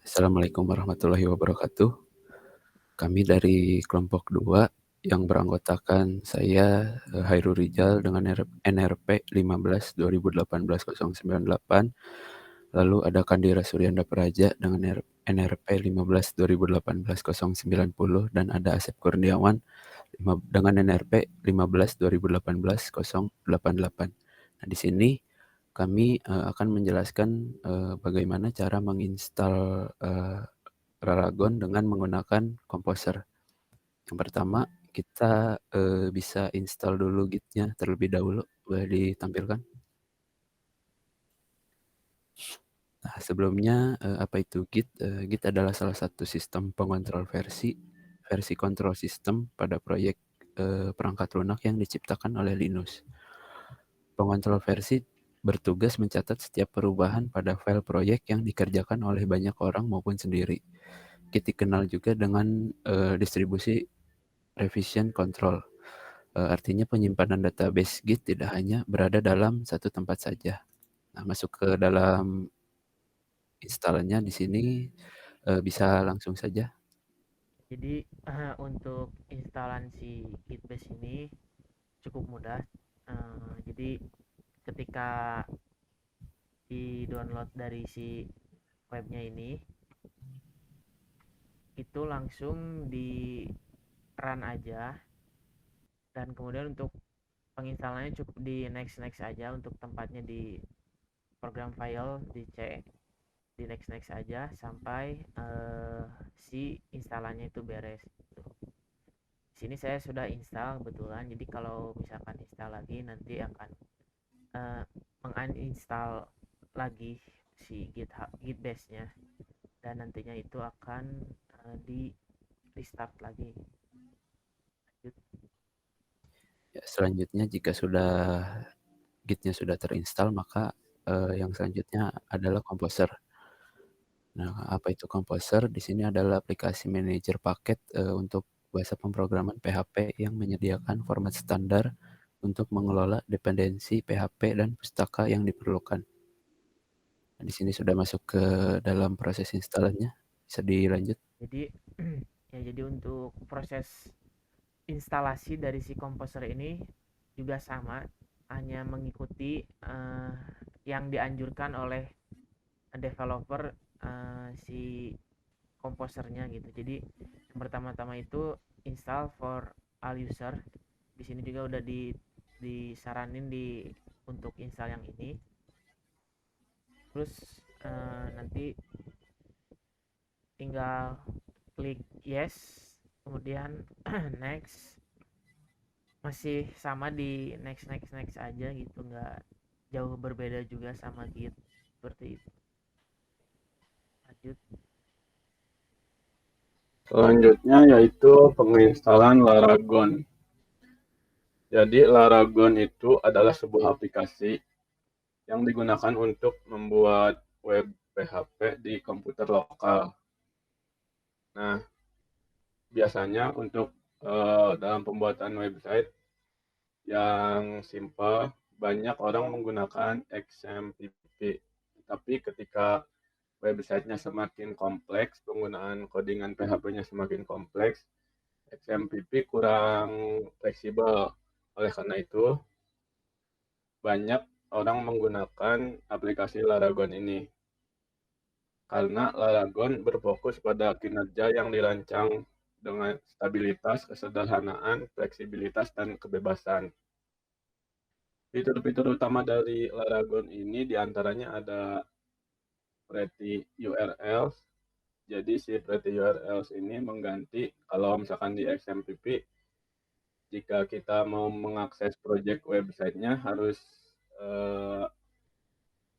Assalamualaikum warahmatullahi wabarakatuh. Kami dari kelompok 2 yang beranggotakan saya, Hairul Rijal dengan NRP 15 2018-098, lalu ada Kandira Suryanda Praja dengan NRP 15 2018-090, dan ada Asep Kurniawan dengan NRP 15 2018-088. Nah, di sini kami akan menjelaskan bagaimana cara menginstal Raragon dengan menggunakan Composer. Yang pertama, kita bisa install dulu Git-nya terlebih dahulu. Boleh ditampilkan? Nah, sebelumnya apa itu Git? Git adalah salah satu sistem pengontrol versi control system pada proyek perangkat lunak yang diciptakan oleh Linus. Pengontrol versi bertugas mencatat setiap perubahan pada file proyek yang dikerjakan oleh banyak orang maupun sendiri. Git dikenal juga dengan distribusi revision control. Artinya penyimpanan database Git tidak hanya berada dalam satu tempat saja. Nah, masuk ke dalam instalnya di sini bisa langsung saja. Jadi untuk instalan si Gitbase ini cukup mudah. Jadi ketika di-download dari si webnya ini, itu langsung di run aja, dan kemudian untuk penginstalannya cukup di next next aja. Untuk tempatnya di program file di C, di next next aja sampai si instalannya itu beres gitu. Di sini saya sudah install kebetulan, jadi kalau misalkan install lagi nanti akan uh, menguninstall lagi si GitHub Gitbase-nya, dan nantinya itu akan di restart lagi. Lanjut. Ya, selanjutnya jika sudah Git-nya sudah terinstall, maka yang selanjutnya adalah Composer. Nah, apa itu Composer? Di sini adalah aplikasi manajer paket untuk bahasa pemrograman PHP yang menyediakan format standar untuk mengelola dependensi PHP dan pustaka yang diperlukan. Nah, di sini sudah masuk ke dalam proses installannya. Bisa dilanjut. Jadi ya, jadi untuk proses instalasi dari si komposer ini juga sama, hanya mengikuti yang dianjurkan oleh developer si komposernya gitu. Jadi yang pertama-tama itu install for all user. Di sini juga udah disaranin untuk install yang ini. Terus nanti tinggal klik yes, kemudian next. Masih sama di next next next aja gitu, nggak jauh berbeda juga sama Git seperti itu. Lanjut. Selanjutnya yaitu penginstalan Laragon. Jadi Laragon itu adalah sebuah aplikasi yang digunakan untuk membuat web PHP di komputer lokal. Nah, biasanya untuk dalam pembuatan website yang simple, banyak orang menggunakan XMPP. Tapi ketika websitenya semakin kompleks, penggunaan codingan PHP-nya semakin kompleks, XMPP kurang fleksibel. Oleh karena itu, banyak orang menggunakan aplikasi Laragon ini. Karena Laragon berfokus pada kinerja yang dirancang dengan stabilitas, kesederhanaan, fleksibilitas, dan kebebasan. Fitur-fitur utama dari Laragon ini diantaranya ada Pretty URLs. Jadi si Pretty URLs ini mengganti, kalau misalkan di XMPP, jika kita mau mengakses project websitenya harus eh,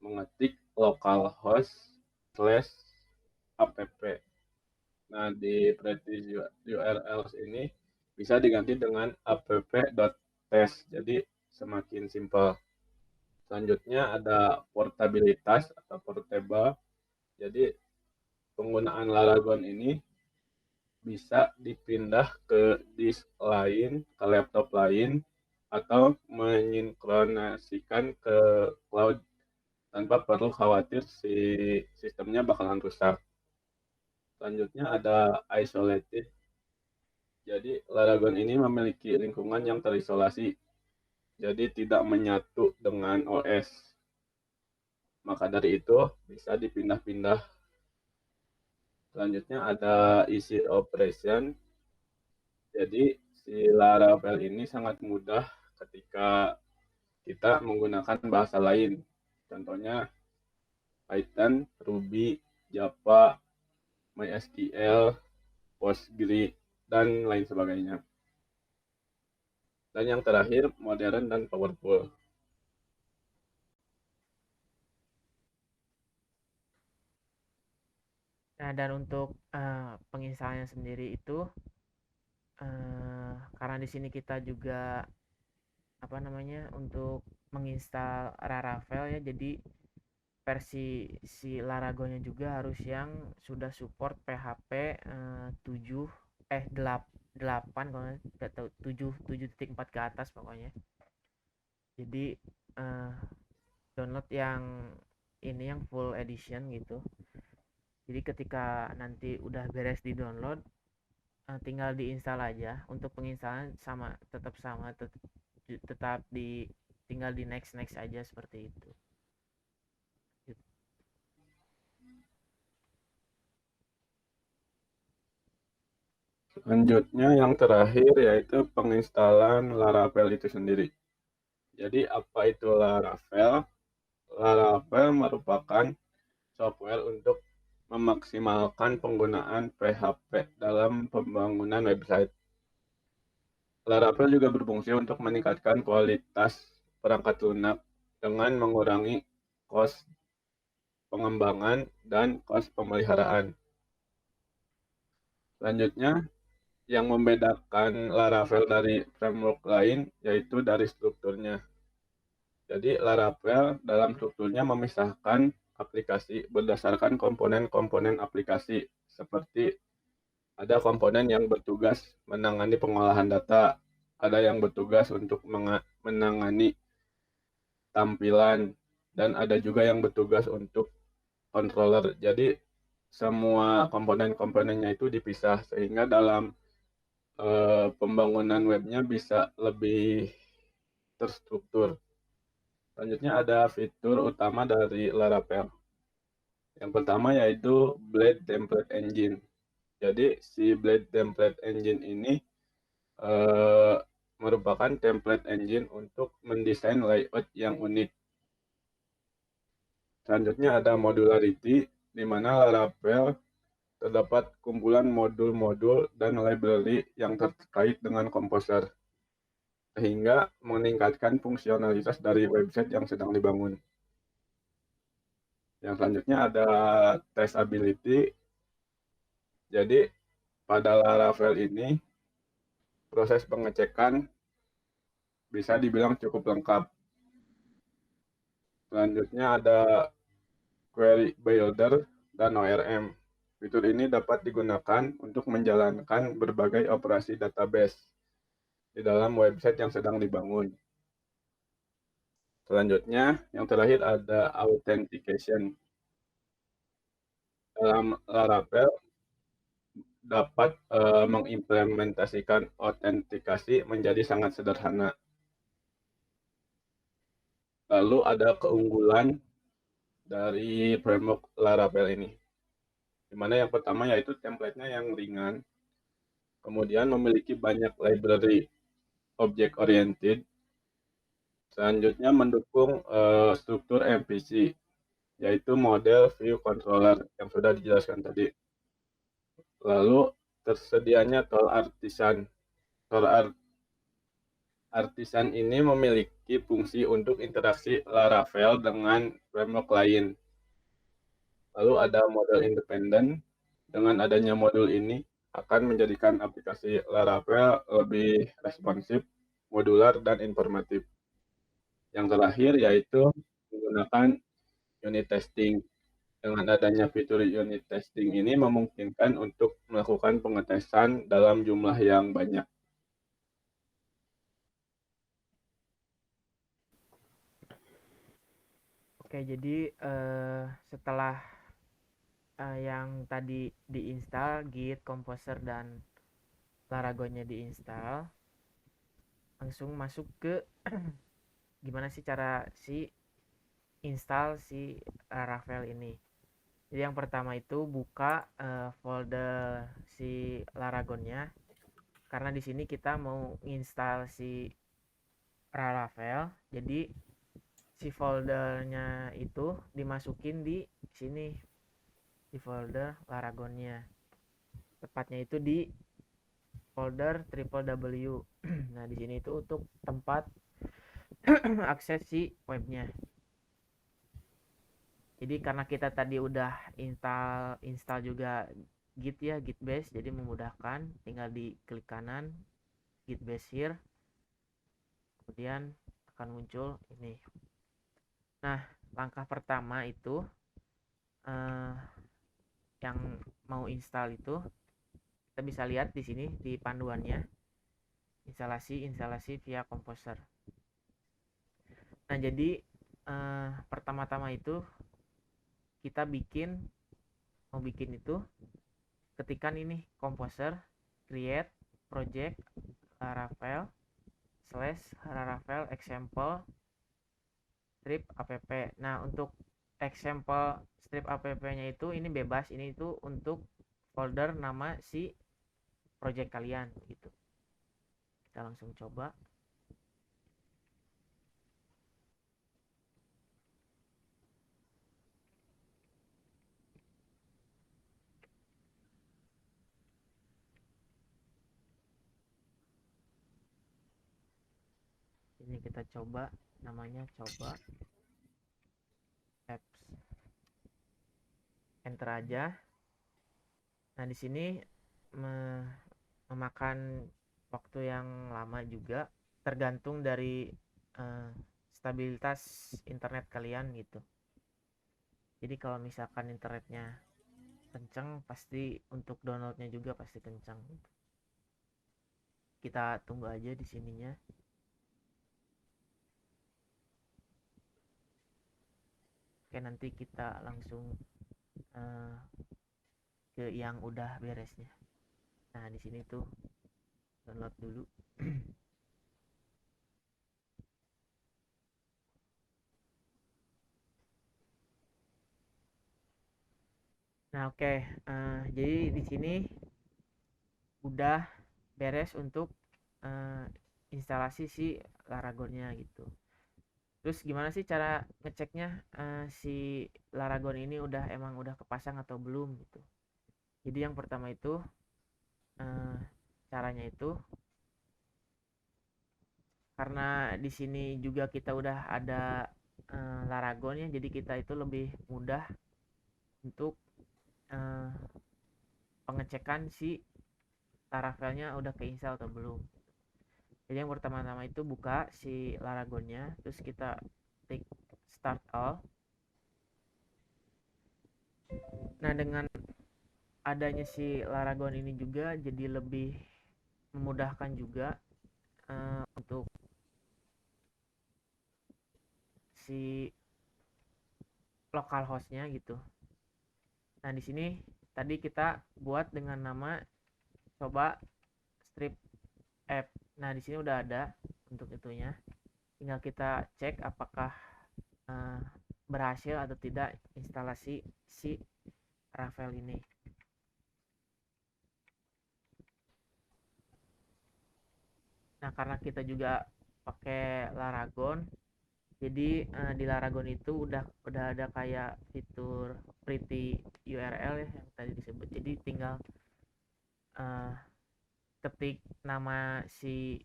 mengetik localhost slash app. Nah, di Pretty URLs ini bisa diganti dengan app.test. Jadi semakin simpel. Selanjutnya ada portabilitas atau portable. Jadi penggunaan Laragon ini bisa dipindah ke disk lain, ke laptop lain, atau menyinkronasikan ke cloud tanpa perlu khawatir si sistemnya bakalan rusak. Selanjutnya ada isolated. Jadi Laragon ini memiliki lingkungan yang terisolasi, jadi tidak menyatu dengan OS. Maka dari itu bisa dipindah-pindah. Selanjutnya ada easy operation. Jadi si Laravel ini sangat mudah ketika kita menggunakan bahasa lain. Contohnya Python, Ruby, Java, MySQL, Postgre, dan lain sebagainya. Dan yang terakhir, modern dan powerful. Nah, dan untuk penginstalannya sendiri itu karena di sini kita juga apa namanya untuk menginstal Laravel ya, jadi versi si Laragonnya juga harus yang sudah support PHP 7 8 kalau nggak tahu 7.4 ke atas pokoknya. Jadi download yang ini yang full edition gitu. Jadi ketika nanti udah beres di download tinggal diinstal aja. Untuk penginstalan tetap di tinggal di next aja seperti itu. Selanjutnya yang terakhir yaitu penginstalan Laravel itu sendiri. Jadi apa itu Laravel? Laravel merupakan software untuk memaksimalkan penggunaan PHP dalam pembangunan website. Laravel juga berfungsi untuk meningkatkan kualitas perangkat lunak dengan mengurangi kos pengembangan dan kos pemeliharaan. Selanjutnya, yang membedakan Laravel dari framework lain yaitu dari strukturnya. Jadi Laravel dalam strukturnya memisahkan aplikasi berdasarkan komponen-komponen aplikasi, seperti ada komponen yang bertugas menangani pengolahan data, ada yang bertugas untuk menangani tampilan, dan ada juga yang bertugas untuk controller. Jadi semua komponen-komponennya itu dipisah sehingga dalam pembangunan webnya bisa lebih terstruktur. Selanjutnya ada fitur utama dari Laravel. Yang pertama yaitu Blade Template Engine. Jadi si Blade Template Engine ini merupakan template engine untuk mendesain layout yang unik. Selanjutnya ada modularity, di mana Laravel terdapat kumpulan modul-modul dan library yang terkait dengan Composer, sehingga meningkatkan fungsionalitas dari website yang sedang dibangun. Yang selanjutnya ada testability. Jadi pada Laravel ini proses pengecekan bisa dibilang cukup lengkap. Selanjutnya ada query builder dan ORM. Fitur ini dapat digunakan untuk menjalankan berbagai operasi database di dalam website yang sedang dibangun. Selanjutnya, yang terakhir ada authentication. Dalam Laravel dapat mengimplementasikan autentikasi menjadi sangat sederhana. Lalu ada keunggulan dari framework Laravel ini, di mana yang pertama yaitu template-nya yang ringan, kemudian memiliki banyak library object oriented, selanjutnya mendukung struktur MVC, yaitu model view controller yang sudah dijelaskan tadi. Lalu tersedianya tool artisan. Tool artisan ini memiliki fungsi untuk interaksi Laravel dengan framework lain. Lalu ada model independen. Dengan adanya modul ini akan menjadikan aplikasi Laravel lebih responsif, modular, dan informatif. Yang terakhir yaitu menggunakan unit testing. Dengan adanya fitur unit testing ini memungkinkan untuk melakukan pengetesan dalam jumlah yang banyak. Oke, Oke, jadi setelah yang tadi diinstal, Git, Composer, dan Laragonnya diinstal, langsung masuk ke gimana sih cara install si Laravel ini. Jadi yang pertama itu buka folder si Laragonnya, karena di sini kita mau install si Laravel. Jadi si foldernya itu dimasukin di sini, di folder Laragonnya. Tepatnya itu di folder www. Nah, di sini itu untuk tempat akses si webnya. Jadi karena kita tadi udah install juga Git ya, Git base, jadi memudahkan, tinggal di klik kanan Git base here, kemudian akan muncul ini. Nah, langkah pertama itu yang mau install itu kita bisa lihat di sini di panduannya, instalasi via Composer. Nah, jadi pertama-tama itu kita mau bikin itu, ketikan ini Composer, create project Laravel /Laravel example strip app. Nah, untuk example strip app-nya itu ini bebas, ini itu untuk folder nama si project kalian gitu. Kita langsung coba. Ini kita coba, namanya coba apps. Enter aja. Nah, di sini memakan waktu yang lama juga, tergantung dari stabilitas internet kalian gitu. Jadi kalau misalkan internetnya kencang, pasti untuk downloadnya juga pasti kencang gitu. Kita tunggu aja di sininya. Oke, nanti kita langsung ke yang udah beresnya. Nah, di sini tuh download dulu. Nah, oke. Jadi di sini udah beres untuk instalasi si Laragonnya gitu. Terus gimana sih cara ngeceknya si Laragon ini emang udah kepasang atau belum gitu. Jadi yang pertama itu caranya itu, karena di sini juga kita udah ada Laragonnya, jadi kita itu lebih mudah untuk pengecekan si Laravelnya udah keinstall atau belum. Jadi yang pertama-tama itu buka si Laragonnya, terus kita klik start all. Nah, dengan adanya si Laragon ini juga jadi lebih memudahkan juga untuk si localhostnya gitu. Nah, di sini tadi kita buat dengan nama coba strip app. Nah, di sini udah ada untuk itunya. Tinggal kita cek apakah berhasil atau tidak instalasi si Laravel ini. Nah, karena kita juga pakai Laragon, jadi di Laragon itu udah ada kayak fitur pretty URL ya yang tadi disebut. Jadi tinggal ketik nama si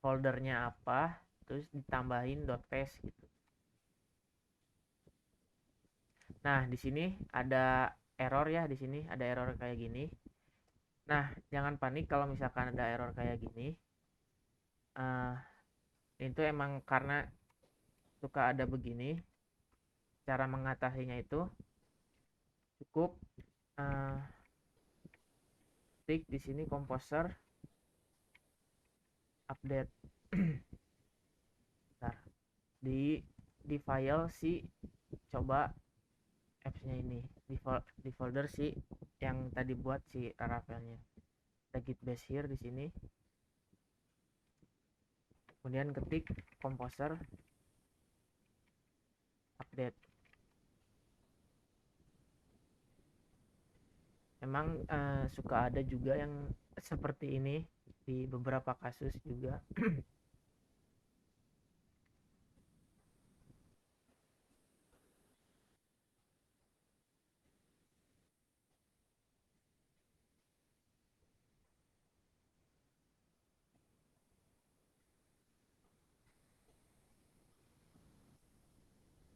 foldernya apa, terus ditambahin .paste gitu. Nah, di sini ada error ya, di sini ada error kayak gini. Nah, jangan panik kalau misalkan ada error kayak gini. Itu emang karena suka ada begini. Cara mengatasinya itu cukup klik di sini Composer update. Nah, di file si coba apps-nya ini di folder si yang tadi buat si Laravel-nya. Ada git bash here di sini. Kemudian ketik composer update. Memang suka ada juga yang seperti ini di beberapa kasus juga.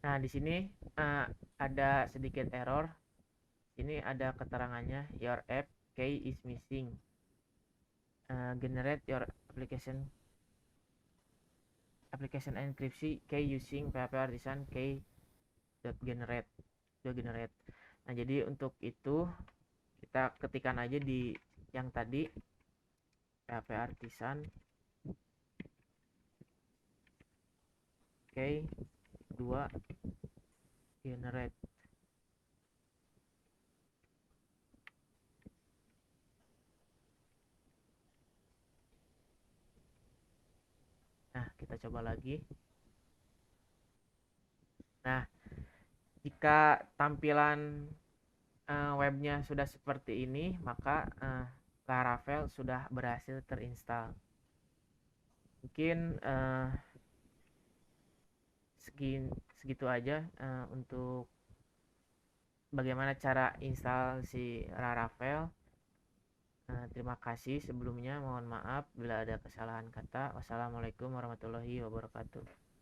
Nah, di sini ada sedikit error. Ini ada keterangannya, your app key is missing. Generate your application encryption key using PHP Artisan key.generate. Nah, jadi untuk itu kita ketikkan aja di yang tadi PHP Artisan key 2 generate. Nah, kita coba lagi. Nah, jika tampilan webnya sudah seperti ini, maka Laravel sudah berhasil terinstall. Mungkin segitu aja untuk bagaimana cara install si Laravel. Terima kasih sebelumnya, mohon maaf bila ada kesalahan kata. Wassalamualaikum warahmatullahi wabarakatuh.